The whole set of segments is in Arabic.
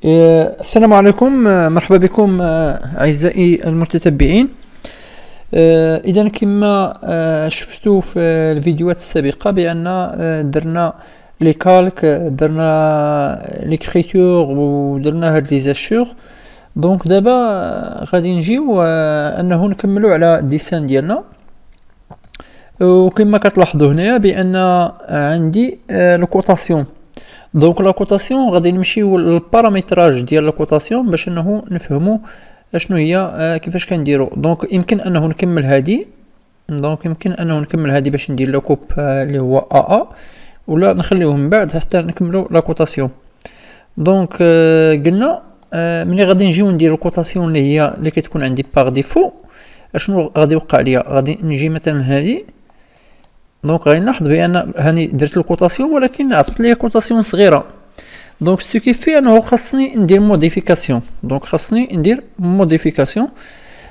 السلام عليكم. مرحبا بكم أعزائي المتتبعين. إذا كما شفتوا في الفيديوهات السابقة بأن درنا لي كالك، درنا ليكريتور ودرنا هاد لي زاشور. دونك دابا غادي نجيو انه نكملوا على الديسان ديالنا. وكما كتلاحظوا هنايا بان عندي الكوطاسيون. دونك لا كوطاسيون غادي نمشيو للبارامتراج ديال لا كوطاسيون باش انه نفهموا اشنو هي، كيفاش كنديروا. دونك يمكن انه نكمل هذه، باش ندير لو كوب اللي هو ا ولا نخليوه من بعد حتى نكملوا لا كوطاسيون. دونك قلنا ملي غادي نجيو نديرو الكوطاسيون اللي كتكون عندي باغ ديفو، اشنو غادي يوقع ليا؟ غادي نجي مثلا هذه. دونك غادي نلاحظ بان هاني درت الكوطاسيون ولكن عطات ليا كوطاسيون صغيره. دونك سو كيفي انه خاصني ندير موديفيكاسيون.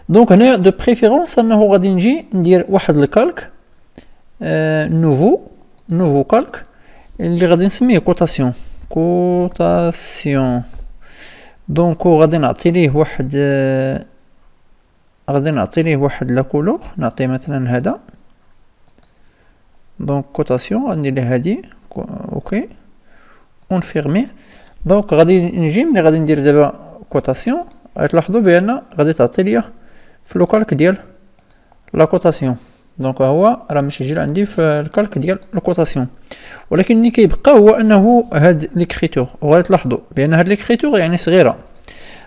دونك هنا دو بريفيرونس انه غادي نجي ندير واحد الكالك نوفو كالك اللي غادي نسميه كوطاسيون. دونك غادي نعطي ليه واحد لا كولور، نعطيه مثلا هذا. دونك كوطاسيون غندير ليه هادي اوكي ونفيرمي. دونك غادي نجي ملي غادي ندير دابا كوطاسيون غتلاحظوا بان غادي تعطي ليا في لو كالك ديال لا كوطاسيون. دونك هو راه مسجل عندي في الكالك ديال الكوطاسيون، ولكن اللي كيبقى هو انه هاد ليكريتور. وغادي تلاحظوا بان هاد ليكريتور يعني صغيره.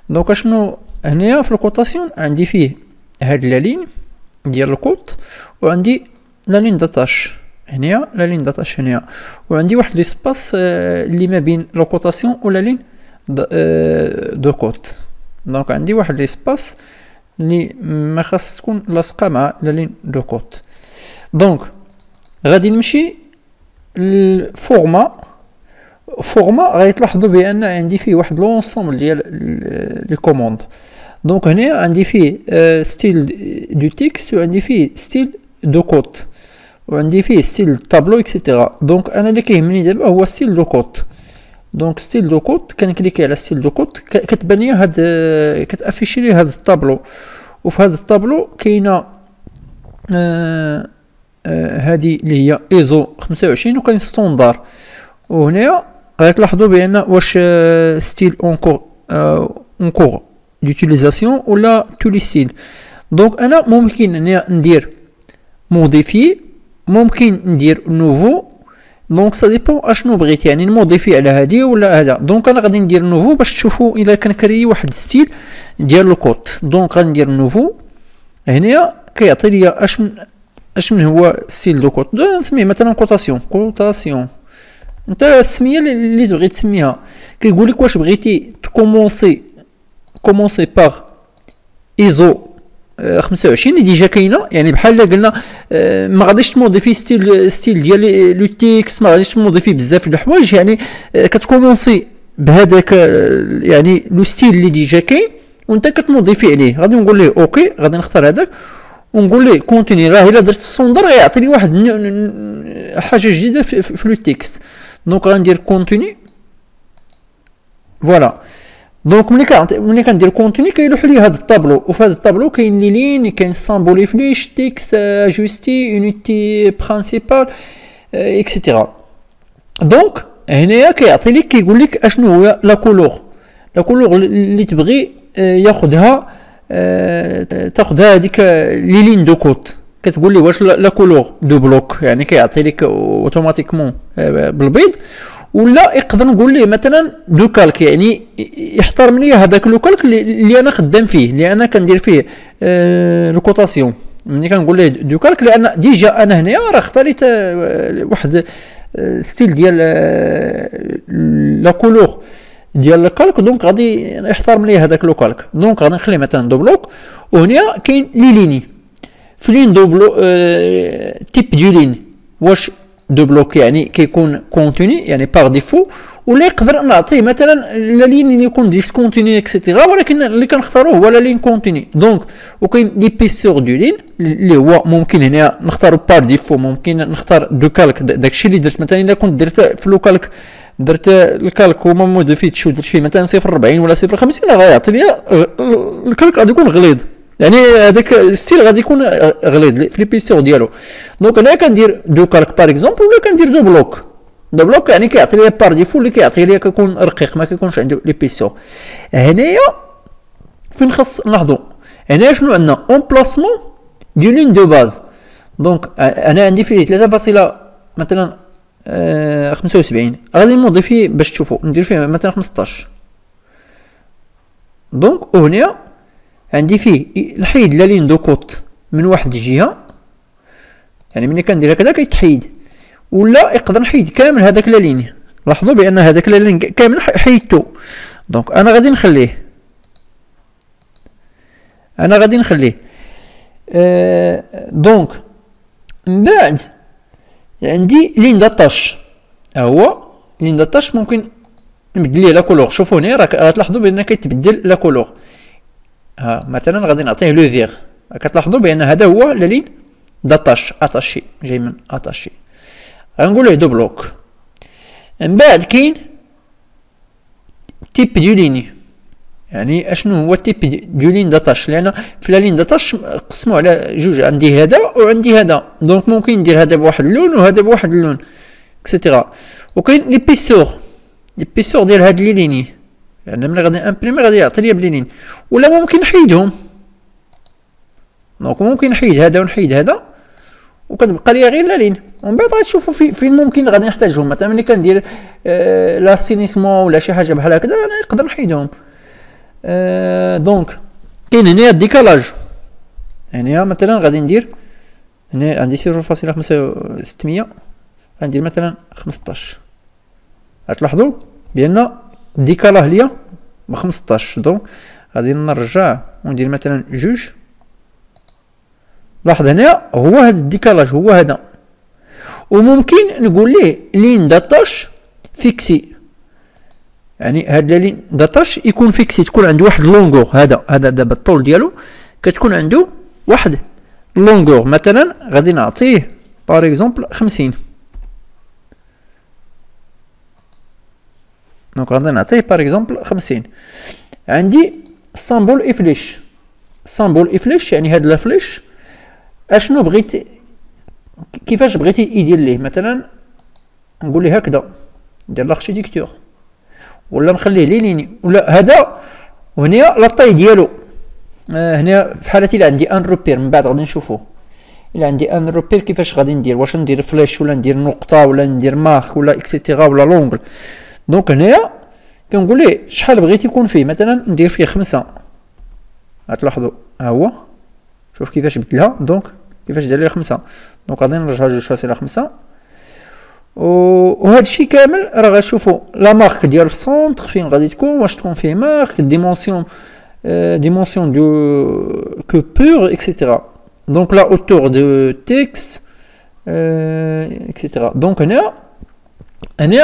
دونك اشنو هنايا في الكوطاسيون عندي فيه هاد لا لين ديال الكوط، وعندي لا لين داتاش هنايا، هنايا، وعندي واحد ليسباس اللي ما بين لا كوطاسيون ولا لين دو كوت. دونك عندي واحد ليسباس اللي ما خاص تكون لاصقه مع لا لين دو كوت. دونك غادي نمشي للفورما. غادي تلاحظوا بان عندي فيه واحد لونسومبل ديال لي كوموند. دونك هنا عندي فيه ستيل دو تكست، وعندي فيه ستيل دو كوت، وعندي فيه ستيل طابلو اكسيتيرا. دونك انا اللي كيهمني دابا هو ستيل دو كوت. دونك ستيل دو كوت كنكليكي على ستيل دو كوت، كتبان لي هاد كتافيشي لي هاد الطابلو. وفي هاد الطابلو كاينه هادي اللي هي ايزو 25 وكاين ستوندار. وهنايا غتلاحظوا بان واش ستيل اونكور ديوتيليزاسيون ولا تولي ستيل. دونك انا ممكن ندير موديفي، ممكن ندير نوفو. دونك سا ديبون اشنو بغيت، يعني نموديفي على هادي ولا هذا. دونك انا غادي ندير نوفو باش تشوفوا الا كنكري واحد ستيل ديال الكوت. دونك غادي ندير نوفو. هنايا كيعطي لي اش من هو ستيل دو كوت. نسميه مثلا كوطاسيون. انت السميه اللي تبغي تسميها. كيقول لك واش بغيتي كومونسي باغ ايزو 25 اللي ديجا كاينه، يعني بحال قلنا ما غاديش تموديفي ستيل ديال لو تيكست، ما غاديش تموديفي بزاف د الحوايج، يعني كتكومونسي بهذاك يعني لو ستيل اللي ديجا كاين وانت كتموديفي عليه. غادي نقول ليه اوكي، غادي نختار هذاك ونقول ليه كونتيني. راه الا درت السوندر غيعطي لي واحد حاجه جديده في لو تيكست. دونك غندير كونتيني فوالا. دونك ملي كندير كونتيني كيلوح لي هذا الطابلو، وفي هذا الطابلو كاين لي لين، كاين سامبولي فليش، تيكست اجوستي، يونيتي برينسيبال اكسيتيرا. دونك هنايا كيعطي لك كيقول لك اشنو هو لا كولور اللي تبغي ياخذها، تاخذها هذيك لي لين دو كوت. كتقول لي واش لا كولور دو بلوك، يعني كيعطي لك اوتوماتيكمون بالبيض، ولا يقدر نقول ليه مثلا دو كالك، يعني يحترم لي هذاك لو كالك اللي انا خدام فيه، اللي انا كندير فيه الكوطاسيون. ملي كنقول ليه دو كالك لان ديجا انا هنايا راه اختاريت واحد ستيل ديال لا كولور ديال الكالك. دونك غادي يحترم لي هذاك لو كالك. دونك غادي نخلي مثلا دو بلوك. وهنا كاين لي ليني في لين دو بلوك تيب دو لين. واش دو بلوك يعني كيكون كونتيني يعني باغ ديفو، ولا يقدر نعطيه مثلا لا لين اللي يكون ديسكونتيني اكسيتيرا، ولكن اللي كنختاروه هو لا لين كونتيني. دونك وكاين ليبيسور دو لين اللي هو ممكن هنا نختارو باغ ديفو، ممكن نختار دو كالك. داكشي اللي درت مثلا الا كنت درت في لو كالك درت الكالك وما موديفيتش ودرت فيه مثلا 0.40 ولا 0.50 غيعطي لي الكالك غادي يكون غليظ، يعني هذاك ستيل غادي يكون غليظ في ليبيسيور ديالو. دونك انا كندير دو كالك باغ اكزومبل ولا كندير دو بلوك. دو بلوك يعني كيعطي لي بار ديفو اللي كيعطي لي كيكون رقيق ما كيكونش عنده ليبيسيور. هنايا فين خاص نلاحظوا هنايا شنو عندنا اون بلاسمون دو لين دو باز. دونك انا عندي فيه 3 مثلا 75 غادي نموديفي باش تشوفوا ندير فيه مثلا 15. دونك وهنا عندي فيه نحيد لا لين دو كوت من واحد الجهه، يعني ملي كندير هكذا كيتحيد، ولا يقدر نحيد كامل هذاك لا لين. لاحظوا بان هذاك لا لين كامل حيدته. دونك انا غادي نخليه دونك من بعد عندي لين داتاش، هو لين داتاش ممكن نبدل ليه لا كولور. شوفوا هنا راك غتلاحظوا بان كيتبدل لا كولور. ها مثلا غادي نعطيه لو فيغ، كتلاحظوا بان هذا هو لا لين داتاش اتاشي، جاي من اتاشي. غنقول له دو بلوك. من بعد كاين تيب دو ليني، يعني اشنو هو تيب دو لين داتاش، لان في لا لين داتاش قسموا على جوج، عندي هذا وعندي هذا. دونك ممكن ندير هذا بواحد اللون وهذا بواحد اللون اكسيتيرا. وكاين لي بيسور ديال هاد لي ليني، يعني ملي غادي امبريمي غادي يعطي لي بلي لين، ولا ممكن نحيدهم. دونك ممكن نحيد هذا ونحيد هذا وكتبقى لي غير لا لين. ومن بعد غتشوفوا فين ممكن غادي نحتاجهم، مثلا ملي كندير لاسينيسمون ولا شي حاجه بحال هكذا انا نقدر نحيدهم. دونك كاين هنا الديكالاج، يعني مثلا غادي ندير هنا عندي 0.5600 غندير مثلا 15. غتلاحظوا بان الديكالاه ليا ب 15. دونك غادي نرجع وندير مثلا جوج. لاحظ هنا هو هذا الديكالاج هو هذا، وممكن نقول ليه لين داتاش فيكسي، يعني هاد لين داتاش يكون فيكسي، تكون عنده واحد لونغور. هذا دابا الطول ديالو كتكون عنده واحد لونغور. مثلا غادي نعطيه باغ اكزومبل 50. دونك غادي نعطيه باغ اكزومبل 50. عندي سامبول افليش. سامبول افليش يعني هاد لا فليش اشنو بغيت كيفاش بغيتي يدير ليه. مثلا نقول ليه هكذا ندير لاركتيكتور، ولا نخليه لي ليني، ولا هذا. وهنا لا طاي ديالو هنا في حالتي الا عندي ان روبير. من بعد غادي نشوفوه الا عندي ان روبير كيفاش غادي ندير، واش ندير فلاش ولا ندير نقطه ولا ندير مارك ولا اكسيتيرا ولا لونغل. دونك هنايا كنقول ليه شحال بغيت يكون فيه، مثلا ندير فيه 5. غتلاحظوا ها هو شوف كيفاش بدلها. دونك كيفاش دار لي 5. دونك غادي نرجع 2.5. وهذا الشيء كامل راه غتشوفوا لا مارك ديال السونتر فين غادي تكون، واش تكون فيه مارك ديمونسيون دو كوبور اكسيتيرا. دونك لا اوتور دو تكست اكسيتيرا. دونك هنا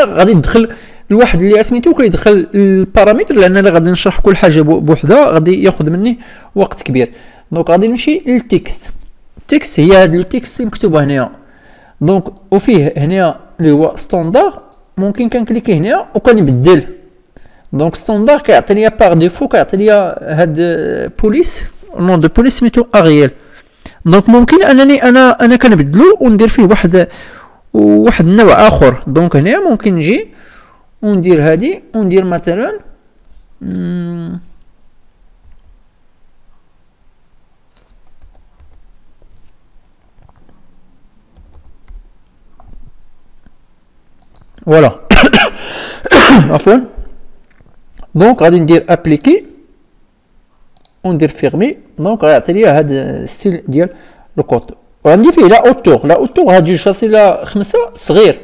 غادي ندخل الواحد اللي سميتو كيدخل البارامتر، لان انا غادي نشرح كل حاجه بوحدها غادي ياخذ مني وقت كبير. دونك غادي نمشي للتكست. التكست هي هاد التكست اللي مكتوبه هنا. دونك وفيه هنا اللي هو ستاندار، ممكن كنكليكي هنا وكنبدل. دونك ستاندار كيعطي ليا باغ ديفو كيعطي ليا هاد بوليس، نون دو بوليس سميتو ارييل. دونك ممكن انني انا كنبدلو وندير فيه واحد النوع اخر. دونك هنا ممكن نجي وندير هادي وندير مثلا فوالا عفوا. دونك غادي ندير ابليكي وندير فيرمي. دونك غيعطي لي هذا ستيل ديال الكود. وعندي فيه لا اوتور. لا اوتور هاد 2.5 صغير.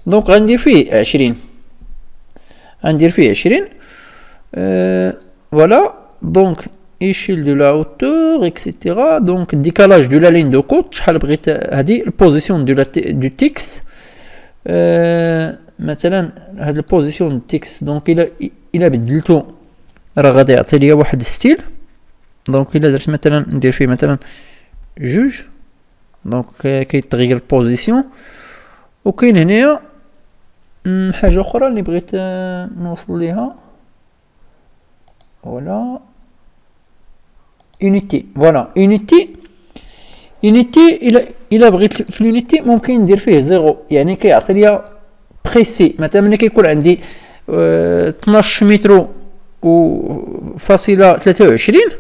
دونك غندير فيه 20. غندير فيه 20 فوالا. دونك échelle de la hauteur etc. دونك الديكالاج دو لا لين دو كود شحال بغيت. هادي البوزيسيون دو تيكست مثلا هاد البوزيسيون دو تيكست. دونك الا بدلتو راه غادي يعطي ليا واحد ستيل. دونك الا درت مثلا ندير فيه مثلا جوج. دونك كيتغير البوزيسيون. وكاين هنايا حاجة أخرى اللي بغيت نوصل ليها، فوالا unité. فوالا unité إلا بغيت في الunité ممكن ندير فيه زيرو، يعني كيعطي ليا بريسي. مثلا ملي كيكون عندي 12 متر و فاصلة 23،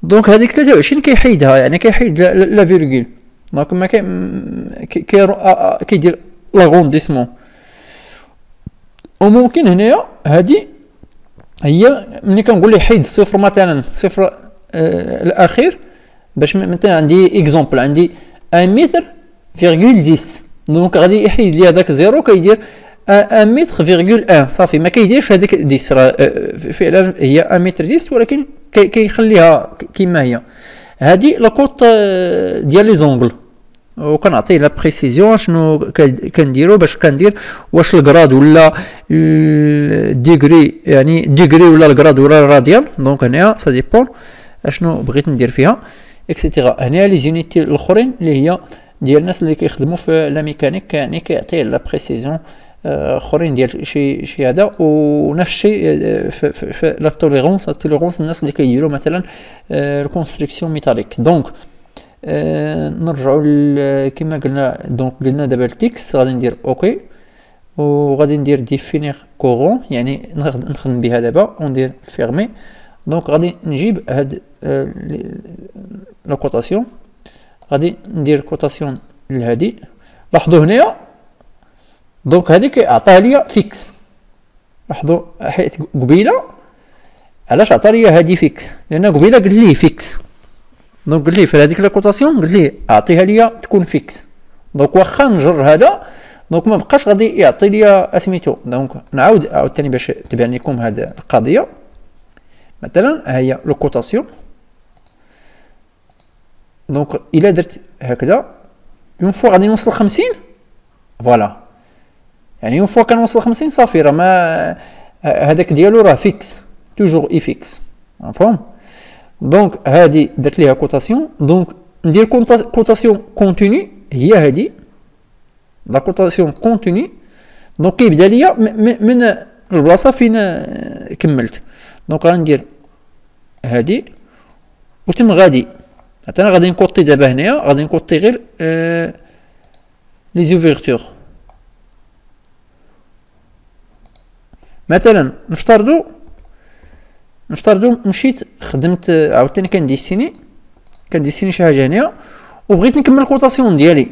دونك هذيك 23 كيحيدها، يعني كيحيد لا فيرغول، دونك ما كيدير لاغونديسمون. وممكن هنايا هادي هي ملي كنقول لي حيد الصفر، مثلا صفر الاخير، باش مثلا عندي اكزومبل، عندي 1 متر فيرغول 10، دونك غادي يحيد لي هذاك زيرو، كيدير 1 متر فيرغول 1 صافي، ما كيديرش هذيك 10. راه فعلا هي 1 متر 10 ولكن كيخليها كما هي. هذه لاكوط ديال لي زونغل، وكنعطيه لا بريسيزيون شنو كنديرو باش كندير واش الكراد ولا الديغري، يعني ديغري ولا الكراد ولا الراديان. دونك هنايا سا ديبون اشنو بغيت ندير فيها اكسيتيرا. هنايا لي زونيتي الاخرين اللي هي ديال الناس اللي كيخدموا في لا ميكانيك، يعني كيعطيه لا بريسيزيون اخرين ديال شي هذا. ونفس الشيء في لا التوليرونس الناس اللي كيديروا مثلا الكونستركسيون ميتاليك. دونك نرجعوا كما قلنا. دونك قلنا دابا التكست غادي ندير اوكي، وغادي ندير ديفينير كورون، يعني نخدم بها دابا وندير فيرمي. دونك غادي نجيب هاد لا كوطاسيون، غادي ندير كوطاسيون لهادي. لاحظوا هنايا دونك هادي كيعطيها ليا فيكس. لاحظوا حيت قبيله علاش عطا ليا هادي فيكس، لان قبيله قلت ليه فيكس. دونك قلت ليه في هذيك لا كوطاسيون قلت ليه اعطيها ليا تكون فيكس. دونك واخا نجر هذا دونك ما بقاش غادي يعطي ليا اسميتو. دونك نعاود ثاني باش تبان لكم هذه القضيه. مثلا ها هي لو كوطاسيون، دونك الا درت هكذا اون فوا غادي نوصل 50، فوالا يعني اون فوا كنوصل 50 صافي، راه ما هذاك ديالو راه فيكس توجور اي فيكس، مفهوم. دونك هادي درت ليها كوطاسيون. دونك ندير كوطاسيون كونتيني، هي هادي لا كوطاسيون كونتيني. دونك كيبدا ليا من البلاصه فين كملت. دونك غندير هادي وتم غادي. حتى انا غادي نكوطي دابا هنايا، غادي نكوطي غير لي زوفيرتور. مثلا نفترضوا مشيت خدمت عاوتاني كنديسيني شي حاجه هنايا وبغيت نكمل الكوطاسيون ديالي.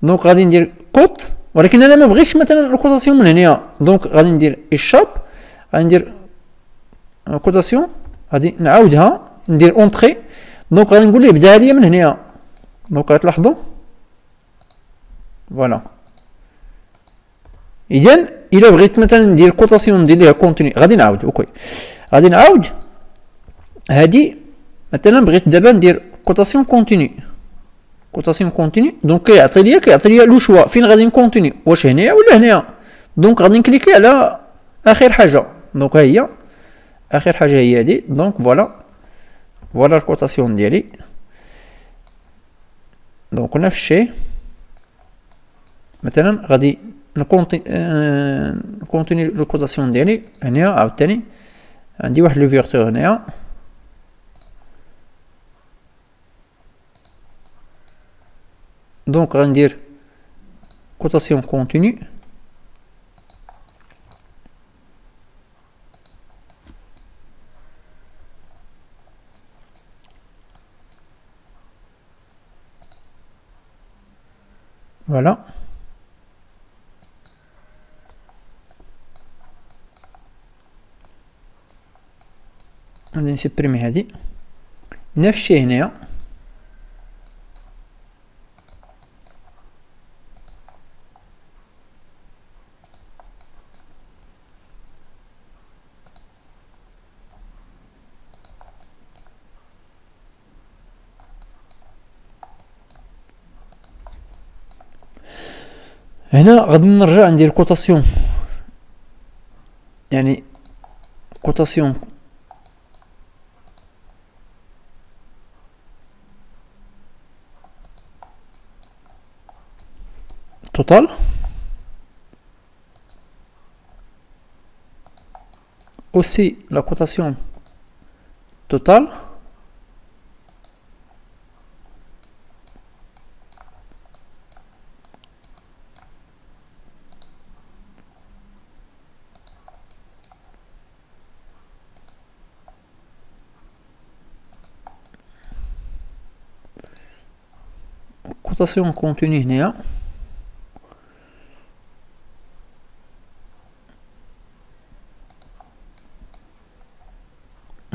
دونك غادي ندير كوط، ولكن انا ما بغيتش مثلا الكوطاسيون من هنايا. دونك غادي ندير ايشاب، غادي ندير كوطاسيون، غادي نعاودها ندير اونطري. دونك غادي نقول ليه بداها ليا من هنايا. دونك غتلاحظوا فوالا. اذا الا بغيت مثلا ندير كوطاسيون ندير ليها كونتيني، غادي نعاود اوكي، غادي نعاود هادي. مثلا بغيت دابا ندير كوطاسيون كونتيني، دونك كيعطي ليا لو شوا فين غادي نكونتيني، واش هنايا ولا هنايا. دونك غادي نكليكي على اخر حاجه. دونك ها هي اخر حاجه هي هادي. دونك فوالا الكوطاسيون ديالي. دونك نفس الشيء مثلا غادي نكونتيني لو كوطاسيون ديالي هنايا. عاوتاني عندي واحد لوفيرتور هنايا، دونك غندير كوطاسيون كونتيني. فوالا غادي نسبريمي هادي. نفس الشيء هنايا، هنا غادي نرجع ندير كوطاسيون، يعني كوطاسيون توتال. aussi la cotation totale. cotation continue هنا.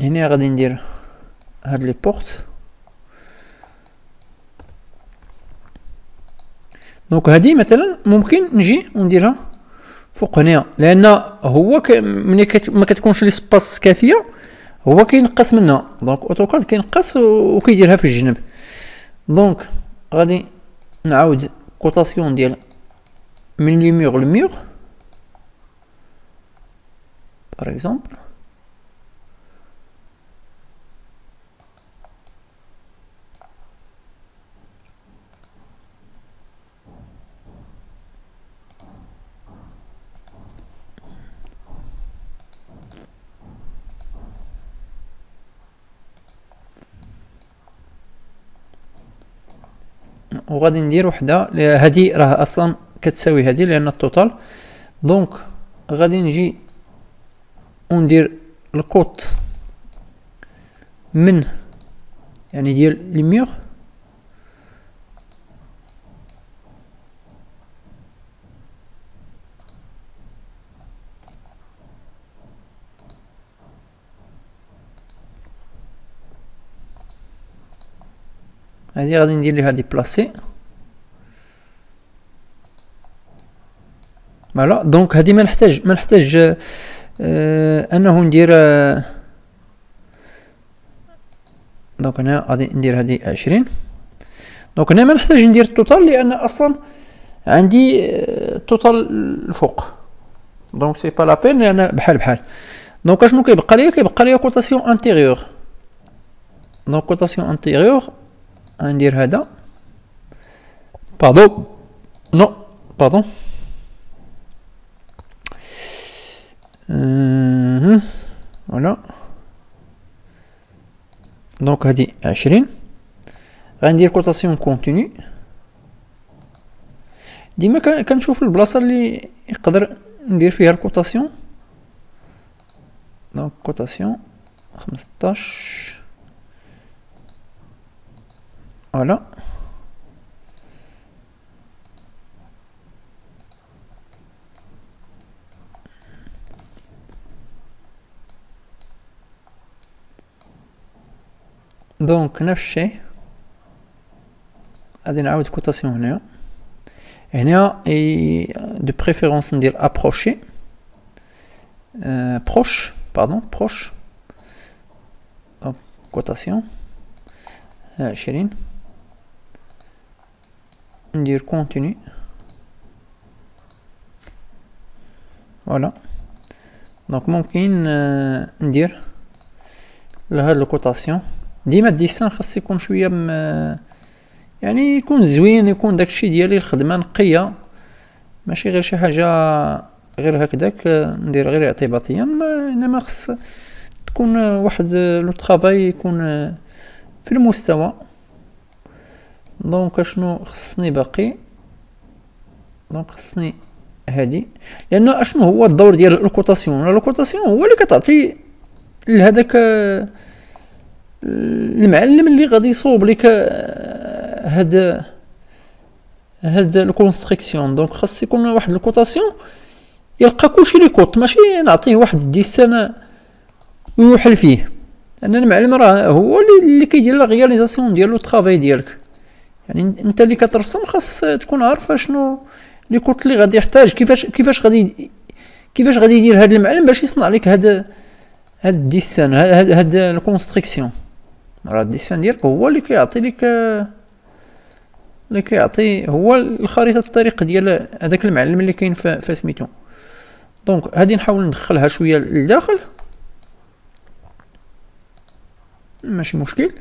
هنا غادي ندير هاد لي بورت. دونك هادي مثلا ممكن نجي ونديرها فوق هنا، لان هو ملي ما كتكونش لي سباس كافيه هو كينقص منها. دونك اوتوكاد كينقص وكيديرها في الجنب. دونك غادي نعاود كوتاسيون ديال من لي مور لمور باغ اكزومبل. وغادي ندير وحده هادي راه اصلا كتساوي هادي لان التوتال. دونك غادي نجي وندير الكوت من يعني ديال لي ميغ هادي غادي ندير ليها ديبلاسي. فوالا دونك هادي ما نحتاج انه ندير دونك هنا غادي ندير هادي 20. دونك هنا ما نحتاج ندير التوتال لان اصلا عندي التوتال الفوق. دونك سي با لا بين لان بحال. دونك اشنو كيبقى ليا كوتاسيون انتيريور. دونك كوتاسيون انتيريور غندير هذا باردون فوالا. دونك هادي 20. غندير كوتاسيون كونتينيو. ديما كنشوف البلاصه اللي يقدر ندير فيها الكوتاسيون. دونك كوتاسيون 15 فوالا. دونك نفس الشيء غادي نعاود كوتاسيون هنا دو بريفيرونس ندير ابروشي بروش بروش. دونك كوتاسيون 20 ندير كونتينيو فوالا. دونك ممكن ندير لهاد الكوتاسيون. ديما الديسان خاص يكون شويه يعني يكون زوين، يكون داكشي ديالي الخدمه نقيه ماشي غير شي حاجه غير هكذاك ندير غير اعتباطيا. انما خاص تكون واحد لو طرافاي يكون في المستوى. دونك اشنو خصني باقي؟ دونك خصني هادي لان اشنو هو الدور ديال الكوتاسيون؟ الكوتاسيون هو اللي كتعطي لهداك المعلم اللي غادي يصوب لك هاد الكونستركسيون. دونك خاص يكون واحد الكوتاسيون يلقى كلشي لي كوت، ماشي نعطيه واحد الديسان ويوحل فيه. لان المعلم راه هو اللي كيدير لا رياليزاسيون ديالو الطرافاي ديالك. يعني انت اللي كترسم خاص تكون عارف شنو لي كوت اللي غادي يحتاج، كيفاش غادي يدير هذا المعلم باش يصنع لك هذا الديسان هاد الكونستركسيون. راه الديسان ديالك هو اللي كيعطي لك هو الخريطه الطريق ديال هذاك المعلم اللي كاين في سميتو. دونك هادي نحاول ندخلها شويه لداخل ماشي مشكل.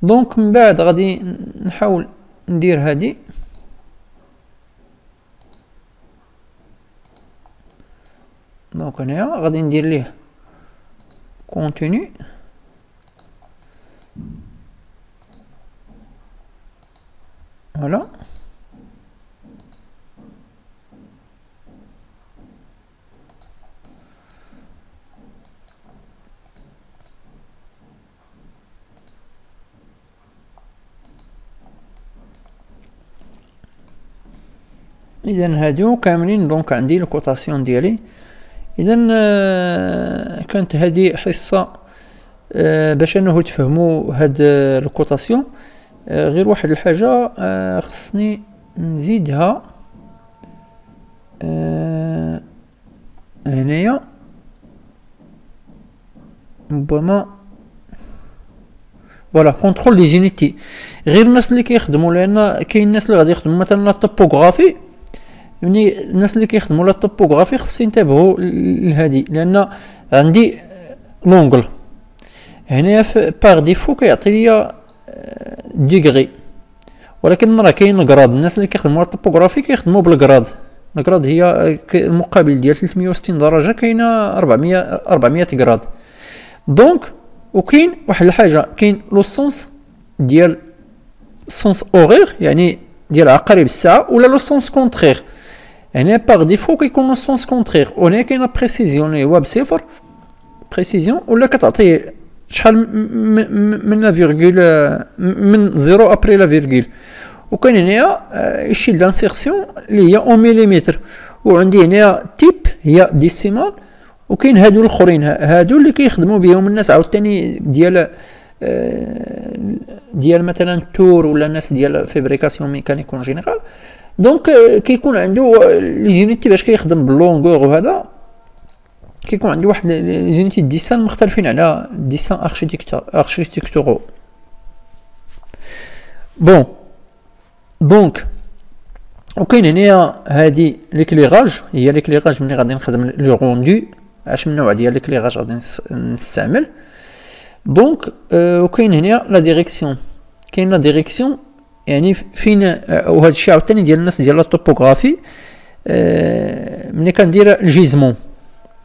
دونك من بعد غادي نحاول ندير هادي دونك هنايا غادي ندير ليه continue. Voilà. اذا هادو كاملين دونك عندي الكوطاسيون ديالي. اذا كانت هذه حصه باش انه تفهموا هاد الكوطاسيون. غير واحد الحاجه خصني نزيدها هنايا ربما فوالا كونترول دي زونيتي. غير الناس اللي كيخدموا، لان كاين الناس اللي غادي يخدموا مثلا لا توبوغرافي، يعني الناس اللي كيخدموا لا توبوغرافي خص ينتبهوا لهادي، لان عندي لونغل هنايا باغ ديفو كيعطي ليا ديغري، ولكن راه كاين الكراد. الناس اللي كيخدموا لا توبوغرافي كيخدموا بالكراد. الكراد هي المقابل ديال 360 درجه، كاينه 400 كراد. دونك وكاين واحد الحاجه، كاين لو سونس ديال سونس اورير يعني ديال عقارب الساعه، ولا لو سونس كونترير. هنا باغ ديفو كيكون لو سونس كونترير، وهنا كاينه بريسيزيون اللي هو بصفر بريسيزيون، ولا كتعطيه شحال من لا فيرغول، من زيرو ابري لا فيرغول. وكاين هنايا الشيل دانسيرسيون اللي هي اون مليمتر، وعندي هنايا تيب هي ديسيمال. وكاين هادو الاخرين، هادو اللي كيخدموا بهم الناس عاوتاني ديال مثلا تور، ولا الناس ديال فابريكاسيون ميكانيك اون جينيرال. دونك كيكون عنده لي زونيتي باش كيخدم باللونغور، وهذا كيكون عنده واحد لي زونيتي ديسان مختلفين على ديسان اركيتكتورو. بون دونك وكاين هنايا هادي ليكليراج، هي ليكليراج ملي غادي نخدم لو روندو. اش من نوع ديال ليكليراج غادي نستعمل؟ دونك وكاين هنا لا ديريكسيون. كاين لا ديريكسيون يعني فين، وهذا الشيء عاوتاني ديال الناس ديال لا توبوغرافي. ملي كندير الجيزمون،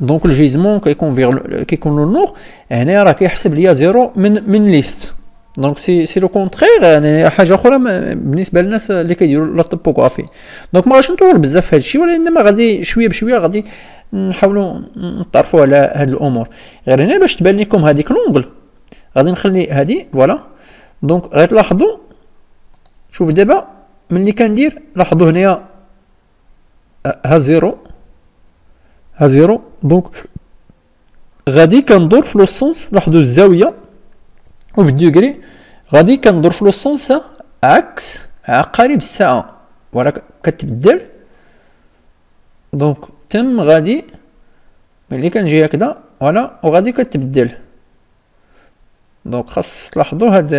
دونك الجيزمون كيكون لو نور، هنا راه كيحسب ليا زيرو من ليست. دونك سي لو كونترير، يعني حاجه اخرى بالنسبه للناس اللي كيديروا لا توبوغرافي. دونك ما غاديش نطول بزاف في هذا الشيء، ولكن غادي شويه بشويه غادي نحاولوا نطرفوا على هاد الامور. غير هنا باش تبان لكم هذيك لونغل غادي نخلي هادي فوالا. دونك غتلاحظوا، شوف دابا ملي كندير، لاحظوا هنايا ها زيرو. دونك غادي كندور في لو سونس، لاحظوا الزاويه وبالديغري غادي كندور في لو سونس عكس عقارب الساعه، ولا كتبدل. دونك تم غادي ملي كنجي هكذا فوالا، وغادي كتبدل. دونك خاص تلاحظوا هاد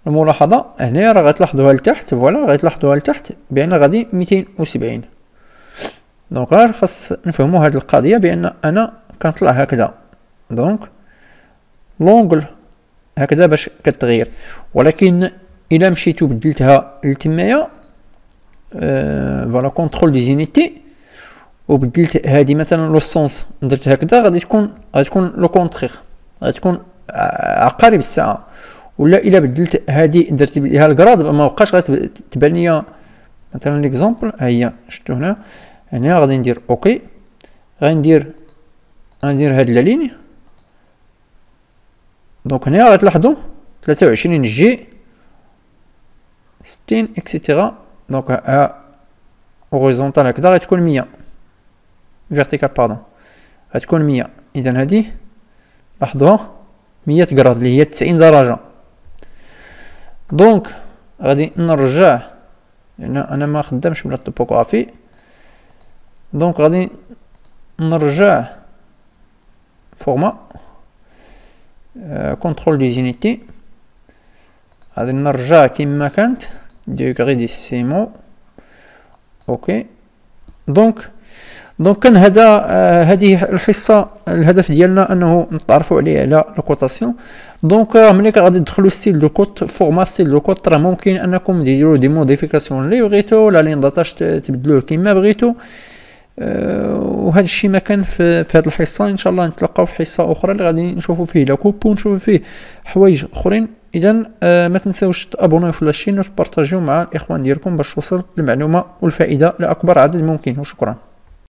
الملاحظه هنا، راه غتلاحظوها لتحت فوالا، غتلاحظوها لتحت بان غادي 270. دونك غير خاص نفهموا هاد القضيه بان انا كنطلع هكذا. دونك لونغل هكذا باش كتغير، ولكن الا مشيتو بدلتها لتمايا فوالا كونترول دي زونيتي، وبدلت هادي مثلا لو سونس درت هكذا، غادي تكون لو كونترير، غادي تكون عقارب الساعه. ولا الا بدلت هادي درت بها الكراد ما بقاش غتبان ليا. مثلا ليكزومبل ها هي شفتو هنا غادي ندير اوكي، غندير هاد لا لين. دونك هنا غتلاحظوا 23 جي 60 اكسيتيرا. دونك ها هوريزونتال هكذا غتكون 100، فيرتيكال باردون غتكون 100. اذا هادي لاحظوها 100 كراد اللي هي 90 درجه. دونك غادي نرجع، لان انا ما خدامش بلا توبوغرافي. دونك غادي نرجع فورما كونترول دي زونيتي، غادي نرجع كما كانت ديغري ديسيمو اوكي. دونك كان هذه الحصه الهدف ديالنا انه نتعرفوا عليه على الكوطاسيون. دونك ملي غادي تدخلوا ستيل دو كوت فورما ستيل دو كوت، راه ممكن انكم ديروا دي موديفيكاسيون اللي بغيتو، لا لين داتاش تبدلوه كما بغيتو. وهذا الشيء ما كان في هذه الحصه. ان شاء الله نتلاقاو في حصه اخرى اللي غادي نشوفوا فيه لا كوب ونشوفوا فيه حوايج اخرين. اذا ما تنساوش تابوناو في لاشين وتبارطاجيو مع الاخوان ديالكم باش توصل المعلومه والفائده لاكبر عدد ممكن. وشكرا.